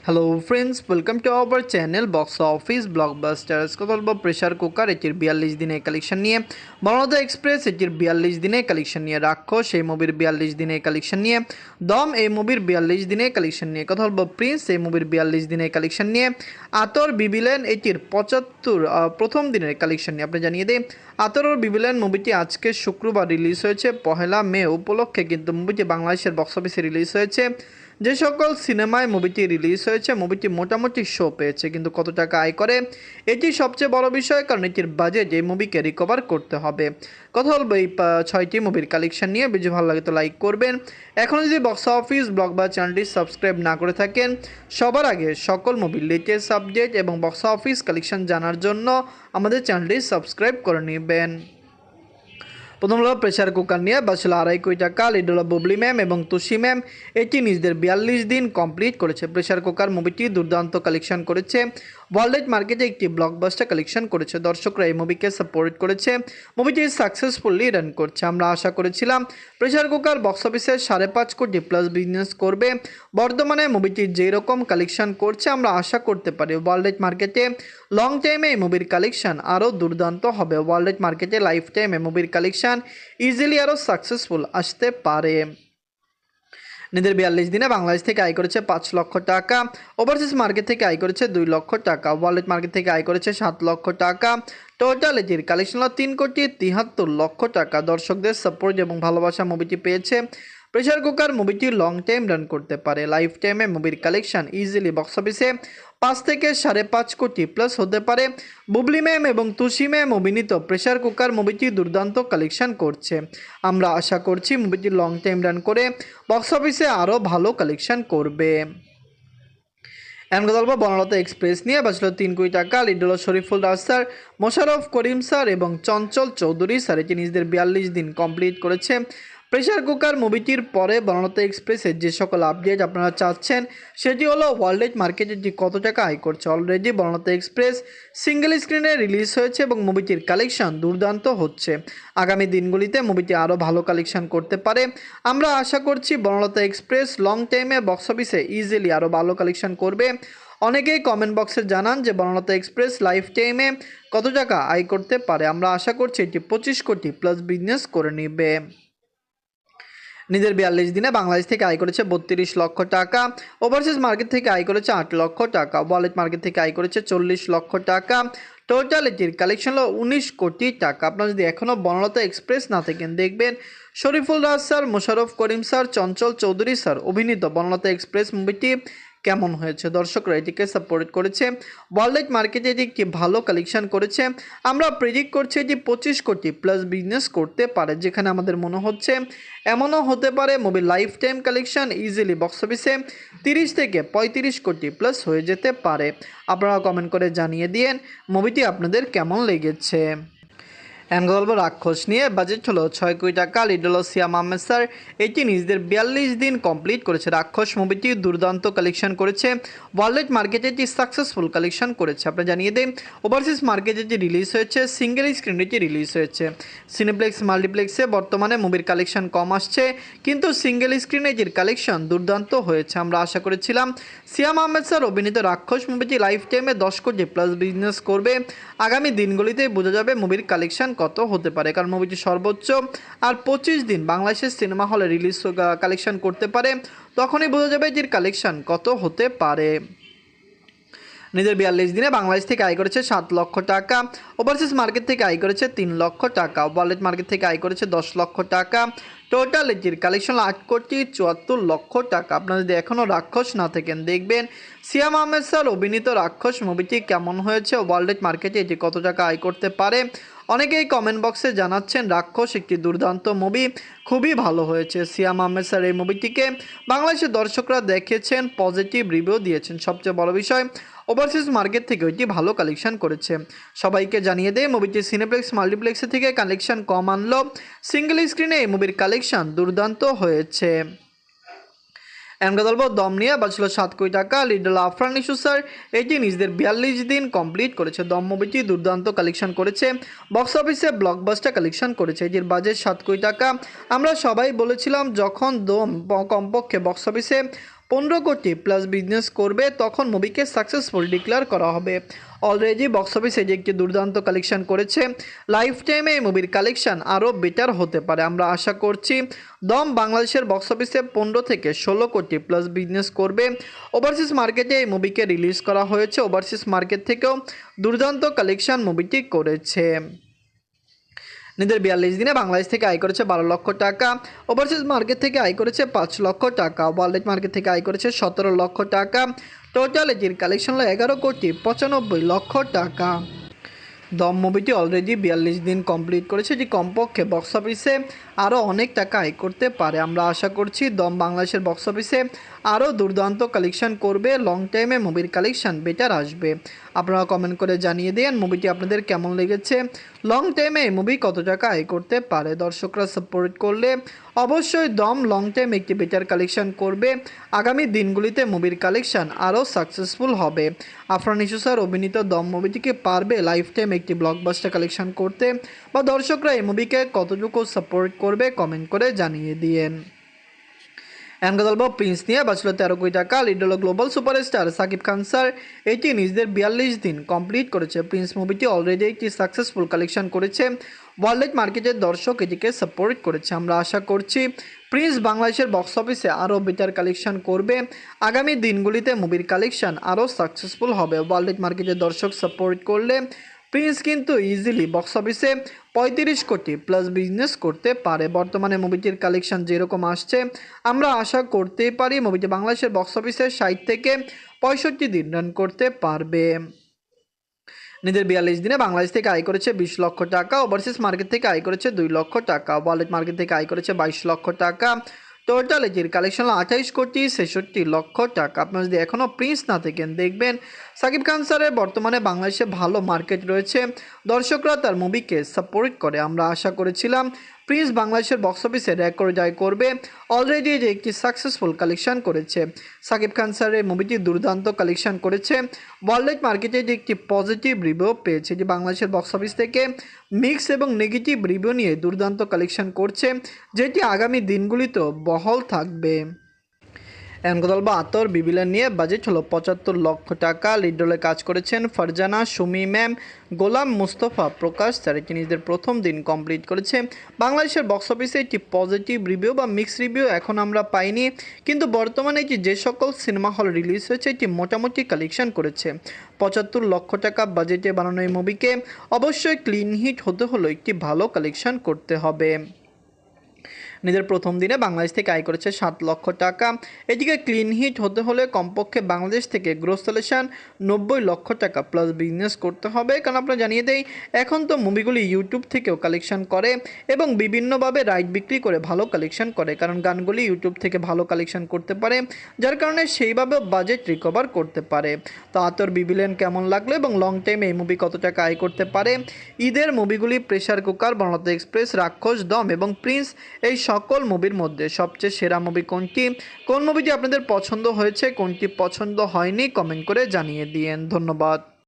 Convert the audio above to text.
Hello friends, welcome to our channel box office blockbusters. কথা বলবো pressure cooker এটির 42 দিনের কালেকশন নিয়ে। বনলতা এক্সপ্রেস এটির 42 দিনের কালেকশন নিয়ে। রাক্ষস এই মুভির 42 দিনের কালেকশন নিয়ে। দম এই মুভির 42 দিনের কালেকশন নিয়ে। কথা বলবো প্রিন্স এই মুভির 42 দিনের কালেকশন নিয়ে। আতর বিবিলেন এটির 75 প্রথম দিনের কালেকশন নিয়ে। আপনি জানিয়ে দিই, আতর ও বিবিলেন মুভিটি আজকে শুক্রবার রিলিজ হয়েছে। 1 মে উপলক্ষে কিন্তু মুভিটি বাংলাদেশের বক্স অফিসে রিলিজ হয়েছে। যে সকল সিনেমায় মুভিটি রিলিজ হয়েছে মুভিটি মোটামুটি শো পেয়েছে, কিন্তু কত টাকা আয় করে এটি সবচেয়ে বড় বিষয়, কারণ এটির বাজেট এই মুভিকে রিকভার করতে হবে। কথা বলবো এই 6টি মুভির কালেকশন নিয়ে। ভিডিও ভালো লাগে তো লাইক করবেন। এখনও যদি বক্স অফিস ব্লগ বা চ্যানেলটি সাবস্ক্রাইব না করে থাকেন, সবার আগে সকল মুভির লেটেস্ট আপডেট এবং বক্স অফিস কালেকশন জানার জন্য আমাদের চ্যানেলটি সাবস্ক্রাইব করে নেবেন। প্রথম হলো প্রেশার কুকার নিয়ে বাঁচল 2.5 কোটি টাকা। লিড হলো বুবলি ম্যাম এবং তুষি ম্যাম। এটি নিজেদের 42 দিন কমপ্লিট করেছে। প্রেশার কুকার মুভিটি দুর্দান্ত কালেকশন করেছে। ওয়ার্ল্ড মার্কেটে একটি ব্লকবাস্টার কালেকশন করেছে। দর্শকরা এই মুভিকে সাপোর্ট করেছে। মুভিটি সাকসেসফুলি রান করছে। আমরা আশা করেছিলাম প্রেশার কুকার বক্স অফিসে 5.5 কোটি প্লাস বিজনেস করবে। বর্তমানে মুভিটি যেই রকম কালেকশন করছে আমরা আশা করতে পারি ওয়ার্ল্ড মার্কেটে লং টাইমে এই মুভির কালেকশন আরও দুর্দান্ত হবে। ওয়ার্ল্ড মার্কেটে লাইফ টাইম এই মুভির কালেকশন ইজিলি আরও সাকসেসফুল আসতে পারে। নিজের 42 দিনে বাংলাদেশ থেকে আয় করেছে 5 লক্ষ টাকা। ওভারসিজ মার্কেট থেকে আয় করেছে 2 লক্ষ টাকা। ওয়ার্ল্ড মার্কেট থেকে আয় করেছে 7 লক্ষ টাকা। টোটাল এটির কালেকশন হলো 3,73,00,000 টাকা। দর্শকদের সাপোর্ট এবং ভালোবাসা মুভিটি পেয়েছে। প্রেশার কুকার মুভিটি লং টাইম রান করতে পারে। লাইফ টাইমে মুভির কালেকশন ইজিলি বক্স অফিসে 5 থেকে 5.5 কোটি প্লাস হতে পারে। বুবলি ম্যাম এবং তুষি ম্যাম অভিনীত প্রেশার কুকার মুভিটি দুর্দান্ত কালেকশন করছে। আমরা আশা করছি মুভিটি লং টাইম রান করে বক্স অফিসে আরও ভালো কালেকশন করবে। গল্প বনলতা এক্সপ্রেস নিয়ে বাঁচল 3 কোটি টাকা। লিড হল শরীফুল রাজ স্যার, মোশাররফ করিম স্যার এবং চঞ্চল চৌধুরী স্যার। এটি নিজেদের 42 দিন কমপ্লিট করেছে। প্রেশার কুকার মুভিটির পরে বনলতা এক্সপ্রেসের যে সকল আপডেট আপনারা চাচ্ছেন সেটি হলো ওয়ার্ল্ড মার্কেটে এটি কত টাকা আয় করছে। অলরেডি বনলতা এক্সপ্রেস সিঙ্গেল স্ক্রিনে রিলিজ হয়েছে এবং মুভিটির কালেকশন দুর্দান্ত হচ্ছে। আগামী দিনগুলিতে মুভিটি আরও ভালো কালেকশন করতে পারে। আমরা আশা করছি বনলতা এক্সপ্রেস লং টাইমে বক্স অফিসে ইজিলি আরও ভালো কালেকশন করবে। অনেকেই কমেন্ট বক্সে জানান যে বনলতা এক্সপ্রেস লাইফ টাইমে কত টাকা আয় করতে পারে। আমরা আশা করছি এটি 25 কোটি প্লাস বিজনেস করে নেবে। নিজের 42 দিনে বাংলাদেশ থেকে আয় করেছে 32 লক্ষ টাকা। ওভারসিজ মার্কেট থেকে আয় করেছে 8 লক্ষ টাকা। ওয়ালেট মার্কেট থেকে আয় করেছে 40 লক্ষ টাকা। টোটাল এটির কালেকশন হলো 19 কোটি টাকা। আপনারা যদি এখনও বনলতা এক্সপ্রেস না থাকেন, দেখবেন শরীফুল রাজ sir, Mosharraf Karim sir, Chanchal Chowdhury sir অভিনীত বনলতা এক্সপ্রেস মুভিটি কেমন হয়েছে। দর্শকরা এটিকে সাপোর্ট করেছে। ওয়ার্ল্ড মার্কেটে এটি একটি ভালো কালেকশন করেছে। আমরা প্রেডিক্ট করছি এটি 25 কোটি প্লাস বিজনেস করতে পারে, যেখানে আমাদের মনে হচ্ছে এমনও হতে পারে মুভির life time collection easily box অফিসে 30 থেকে 35 কোটি প্লাস হয়ে যেতে পারে। আপনারা কমেন্ট করে জানিয়ে দিন মুভিটি আপনাদের কেমন লেগেছে। গল্প রাক্ষস নিয়ে বাজেট হলো 6 কোটি টাকা। লিড হলো সিয়াম আহমেদ স্যার। এটি নিজেদের 42 দিন কমপ্লিট করেছে। রাক্ষস মুভিটি দুর্দান্ত কালেকশন করেছে। ওয়ার্ল্ড মার্কেটে এটি সাকসেসফুল কালেকশন করেছে। আপনি জানিয়ে দিন ওভারসিজ মার্কেটে এটি রিলিজ হয়েছে, সিঙ্গেল স্ক্রিনে এটি রিলিজ হয়েছে। সিনেপ্লেক্স মাল্টিপ্লেক্সে বর্তমানে মুভির কালেকশন কম আসছে, কিন্তু সিঙ্গেল স্ক্রিনে এটির কালেকশন দুর্দান্ত হয়েছে। আমরা আশা করেছিলাম সিয়াম আহমেদ স্যার অভিনীত রাক্ষস মুভিটি লাইফ টাইমে 10 কোটি প্লাস বিজনেস করবে। আগামী দিনগুলিতে বোঝা যাবে মুভির কালেকশন কত হতে পারে, কারণ মুভিটি সর্বোচ্চ আর 25 দিন বাংলাদেশের সিনেমা হলে রিলিজ কালেকশন করতে পারে। তখনই বোঝা যাবে এটির কালেকশন কত হতে পারে। নিজের 42 দিনে বাংলাদেশ থেকে আয় করেছে 7 লক্ষ টাকা। ওভারসিজ মার্কেট থেকে আয় করেছে 3 লক্ষ টাকা। ওয়ার্ল্ড মার্কেট থেকে আয় করেছে 10 লক্ষ টাকা। টোটাল এটির কালেকশন 8 কোটি 74 লক্ষ টাকা। আপনারা যদি এখনও রাক্ষস না থাকেন, দেখবেন সিয়াম আহমেদ স্যার অভিনীত রাক্ষস মুভিটি কেমন হয়েছে, ওয়ার্ল্ড মার্কেটে এটি কত টাকা আয় করতে পারে। অনেকেই কমেন্ট বক্সে জানাচ্ছেন রাক্ষস একটি দুর্দান্ত মুভি, খুবই ভালো হয়েছে। সিয়াম আহমেদ স্যার এই মুভিটিকে বাংলাদেশের দর্শকরা দেখেছেন, পজিটিভ রিভিউ দিয়েছেন। সবচেয়ে বড় বিষয় ওভারসিজ মার্কেট থেকে ওইটি ভালো কালেকশন করেছে। সবাইকে জানিয়ে দেয় মুভিটি সিনেপ্লেক্স মাল্টিপ্লেক্সে থেকে কালেকশন কম আনলো, সিঙ্গেল স্ক্রিনে এই মুভির কালেকশন দুর্দান্ত হয়েছে। গল্প দম নিয়ে বাঁচল 7 কোটি টাকা। লিড হল আফরান নিশু স্যার। এটি নিজেদের 42 দিন কমপ্লিট করেছে। দম মুভিটি দুর্দান্ত কালেকশন করেছে। বক্স অফিসে ব্লকবাস্টার কালেকশন করেছে। এটির বাজেট 7 কোটি টাকা। আমরা সবাই বলেছিলাম যখন দম কমপক্ষে বক্স অফিসে 15 কোটি প্লাস বিজনেস করবে তখন মুভিকে সাকসেসফুল ডিক্লেয়ার করা হবে। অলরেডি বক্স অফিসে যে একটি দুর্দান্ত কালেকশন করেছে, লাইফ টাইমে এই মুভির কালেকশন আরও বেটার হতে পারে। আমরা আশা করছি দম বাংলাদেশের বক্স অফিসে 15 থেকে 16 কোটি প্লাস বিজনেস করবে। ওভারসিজ মার্কেটে এই মুভিকে রিলিজ করা হয়েছে, ওভারসিজ মার্কেট থেকেও দুর্দান্ত কালেকশন মুভিটি করেছে। নিজের 42 দিনে বাংলাদেশ থেকে আয় করেছে 12 লক্ষ টাকা, ওভারসিজ মার্কেট থেকে আয় করেছে 5 লক্ষ টাকা, ওয়ার্ল্ড মার্কেট থেকে আয় করেছে 17 লক্ষ টাকা। টোটাল এটির কালেকশন হলো 11,95,00,000 টাকা। দম মুভিটি অলরেডি 42 দিন কমপ্লিট করেছে, এটি কমপক্ষে বক্স অফিসে আরও অনেক টাকা আয় করতে পারে। আমরা আশা করছি দম বাংলাদেশের বক্স অফিসে আরও দুর্দান্ত কালেকশন করবে, লং টাইমে মুভির কালেকশন বেটার আসবে। আপনারা কমেন্ট করে জানিয়ে দিন মুভিটি আপনাদের কেমন লেগেছে, লং টাইমে এই মুভি কত টাকা আয় করতে পারে। দর্শকরা সাপোর্ট করলে অবশ্যই দম লং টাইম একটি বেটার কালেকশন করবে, আগামী দিনগুলিতে মুভির কালেকশন আরও সাকসেসফুল হবে। আফরান ইসু স্যার অভিনীত দম মুভিটিকে পারবে লাইফ টাইম একটি ব্লকবাস্টার কালেকশন করতে, বা দর্শকরা এই মুভিকে কতটুকু সাপোর্ট করবে কমেন্ট করে জানিয়ে দিন। এমন গল্প প্রিন্স নিয়ে বাঁচল 13 কোটি টাকা। লিড হল global superstar Shakib Khan sir, এটি নিজেদের 42 দিন কমপ্লিট করেছে। প্রিন্স মুভিটি অলরেডি একটি সাকসেসফুল কালেকশন করেছে, ওয়ার্ল্ড মার্কেটের দর্শক এটিকে সাপোর্ট করেছে। আমরা আশা করছি প্রিন্স বাংলাদেশের বক্স অফিসে আরও বেটার কালেকশন করবে, আগামী দিনগুলিতে মুভির কালেকশন আরও সাকসেসফুল হবে। ওয়ার্ল্ড মার্কেটের দর্শক সাপোর্ট করলে প্রিন্স কিন্তু ইজিলি বক্স অফিসে 35 কোটি প্লাস বিজনেস করতে পারে। বর্তমানে মুভিটির কালেকশন যেরকম আসছে, আমরা আশা করতেই পারি মুভিটি বাংলাদেশের বক্স অফিসে 60 থেকে 65 দিন রান করতে পারবে। নিজের 42 দিনে বাংলাদেশ থেকে আয় করেছে 20 লক্ষ টাকা, ওভারসিজ মার্কেট থেকে আয় করেছে 2 লক্ষ টাকা, ওয়ার্ল্ড মার্কেট থেকে আয় করেছে 22 লক্ষ টাকা। টোটাল এটির কালেকশন 28,66,00,000 টাকা। আপনারা যদি এখনও প্রিন্স না থাকেন, দেখবেন সাকিব খান স্যারের বর্তমানে বাংলাদেশে ভালো মার্কেট রয়েছে, দর্শকরা তার মুভিকে সাপোর্ট করে। আমরা আশা করেছিলাম প্রিন্স বাংলাদেশের বক্স অফিসে রেকর্ড জয় করবে, অলরেডি যে একটি সাকসেসফুল কালেকশন করেছে। সাকিব খান স্যারের মুভিটি দুর্দান্ত কালেকশন করেছে, ওয়ার্ল্ড মার্কেটে যে একটি পজিটিভ রিভিউ পেয়েছে, এটি বাংলাদেশের বক্স অফিস থেকে মিক্স এবং নেগেটিভ রিভিউ নিয়ে দুর্দান্ত কালেকশন করছে, যেটি আগামী দিনগুলিতেও বহাল থাকবে। এনগদল বা আতর বিবিলেন নিয়ে বাজেট হলো 75 লক্ষ টাকা। লিড রোলে কাজ করেছেন ফারজানা, সুমি ম্যাম, গোলাম মুস্তফা, প্রকাশ স্যার। এটি নিজেদের প্রথম দিন কমপ্লিট করেছে। বাংলাদেশের বক্স অফিসে একটি পজিটিভ রিভিউ বা মিক্স রিভিউ এখন আমরা পাইনি, কিন্তু বর্তমানে এটি যে সকল সিনেমা হল রিলিজ হয়েছে এটি মোটামুটি কালেকশন করেছে। 75 লক্ষ টাকা বাজেটে বানানো এই মুভিকে অবশ্যই ক্লিন হিট হতে হলো একটি ভালো কালেকশন করতে হবে। নিজের প্রথম দিনে বাংলাদেশ থেকে আয় করেছে 7 লক্ষ টাকা। এটিকে ক্লিন হিট হতে হলে কমপক্ষে বাংলাদেশ থেকে গ্রোস কালেকশন 90 লক্ষ টাকা প্লাস বিজনেস করতে হবে। কারণ আপনারা জানিয়ে দেই, এখন তো মুভিগুলি ইউটিউব থেকেও কালেকশন করে এবং বিভিন্নভাবে রাইট বিক্রি করে ভালো কালেকশন করে, কারণ গানগুলি ইউটিউব থেকে ভালো কালেকশন করতে পারে, যার কারণে সেইভাবে বাজেট রিকভার করতে পারে। তো আতর বিবিলেন কেমন লাগলো এবং লং টাইম এই মুভি কত টাকা আয় করতে পারে? ঈদের মুভিগুলি প্রেসার কুকার, বনলতা এক্সপ্রেস, রাক্ষস, দম এবং প্রিন্স, এই সকল মুভির মধ্যে সবচেয়ে সেরা মুভি কোনটি? কোন মুভিটি আপনাদের পছন্দ হয়েছে, কোনটি পছন্দ হয়নি, কমেন্ট করে জানিয়ে দিন। ধন্যবাদ।